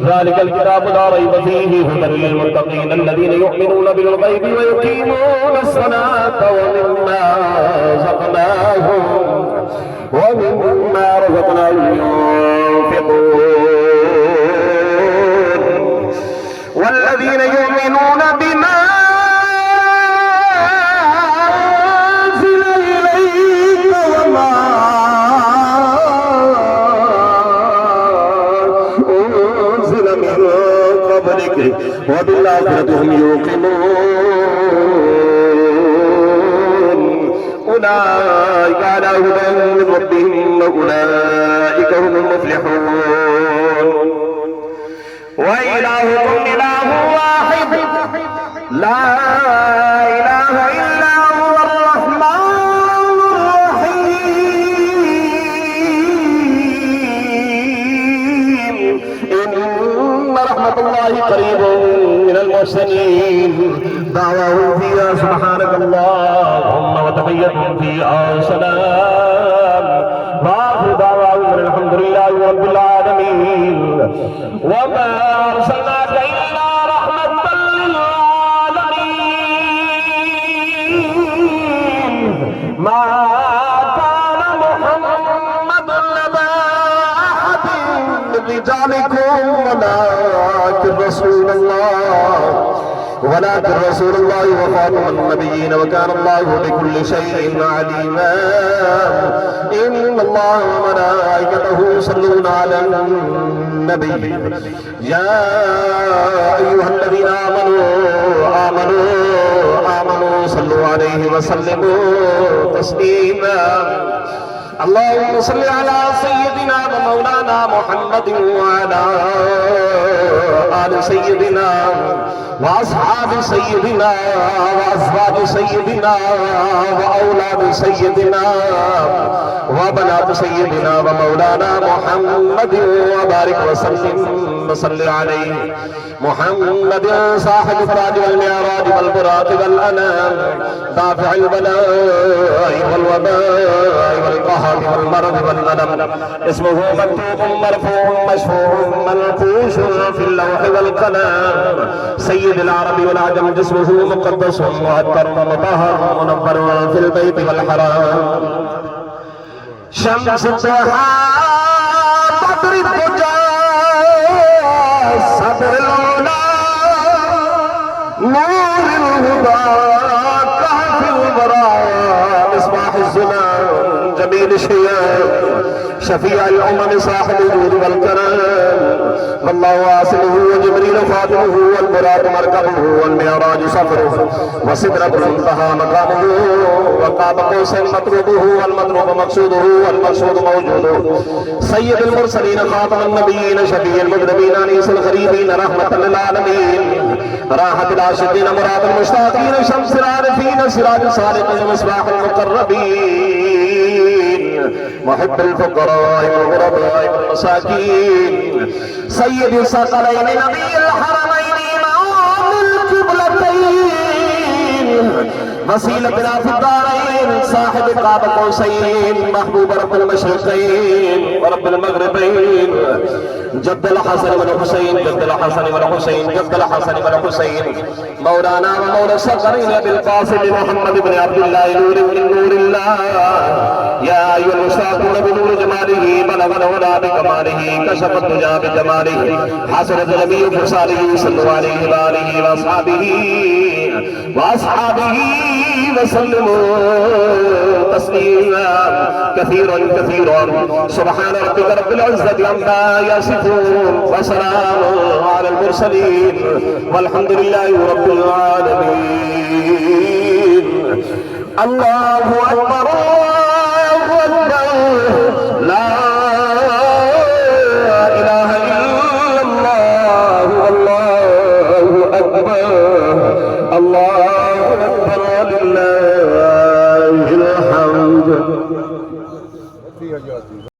ذلك الكتاب لا ريب فيه هدى للمتقين الذين يؤمنون بالغيب ويقيمون الصلاة ومما رزقناهم ينفقون والذين يؤمنون بما أنزل إليك وما أنزل من قبلك وبالآخرة هم يوقنون أولئك على هدى من ربهم وأولئك هم المفلحون وإلهكم إله واحد لا إله إلا هو الرحمن الرحيم إن رحمة الله قريب من المحسنين دعواهم فيها سبحانك اللهم وتحيتهم فيها سلام وآخر دعواهم الحمد لله رب العالمين وما أرسلناك إلا رحمة للعالمين ما كان محمد نبا أحد من رجالكم ولكن رسول الله وخاتم النبيين وكان الله بكل شيء عليما إن الله وملائكته يصلون على النبي يا أيها الذين آمنوا صلوا عليه وسلموا تسليما اللهم صل على سيدنا ومولانا محمد وعلى آل سيدنا وأصحاب سيدنا وأزواج سيدنا وأولاد سيدنا وبنات سيدنا ومولانا محمد وبارك وسلم وصل عليه محمد صاحب التاج والمعراج والبراق والأنام دافع البلاء والوباء والقهر والمرض والندم اسمه مكتوب مرفوع مشفوع منقوش في اللوح والقلم سيد العرب والعجم جسمه مقدس مهتر مطهر منور في البيت والحرام شمس الضحى بدر الدجى صدر العلا نور الهدى كهف البرايا مصباح الزمان جميل الشياب شفيع الأمم صاحب الجود والكرم والله واصله وجبريل خاتمه والبراق مركبه والمعراج سفره وسدرة المنتهى مقامه وقاب قوسين مطلوبه والمطلوب مقصوده والمقصود موجوده سيد المرسلين خاتم النبيين شفيع المذنبين انيس الغريبين رحمة للعالمين راحة العاشقين مراد المشتاقين شمس العارفين سراج الصالحين مصباح المقربين محب الفقراء والغرباء والمساكين سيد الثقلين نبي الحرمين إمام القبلتين وسيلتنا في الدارين صاحب قاب قوسين محبوب رب المشرقين ورب المغربين جد الحسن والحسين جد الحسن والحسين جد الحسن والحسين مولانا ومولى الصغرين بالقاسم محمد بن عبد الله نور من نور الله يا أيها المشتاقون بنور جماله بلغ الهدى بكماله كشف الدجى بجماله حسنت جميع خصاله صلوا عليه وآله وأصحابه وسلموا تسليما كثيرا سبحان ربك رب العزة عما يصفون وسلام على المرسلين والحمد لله رب العالمين الله أكبر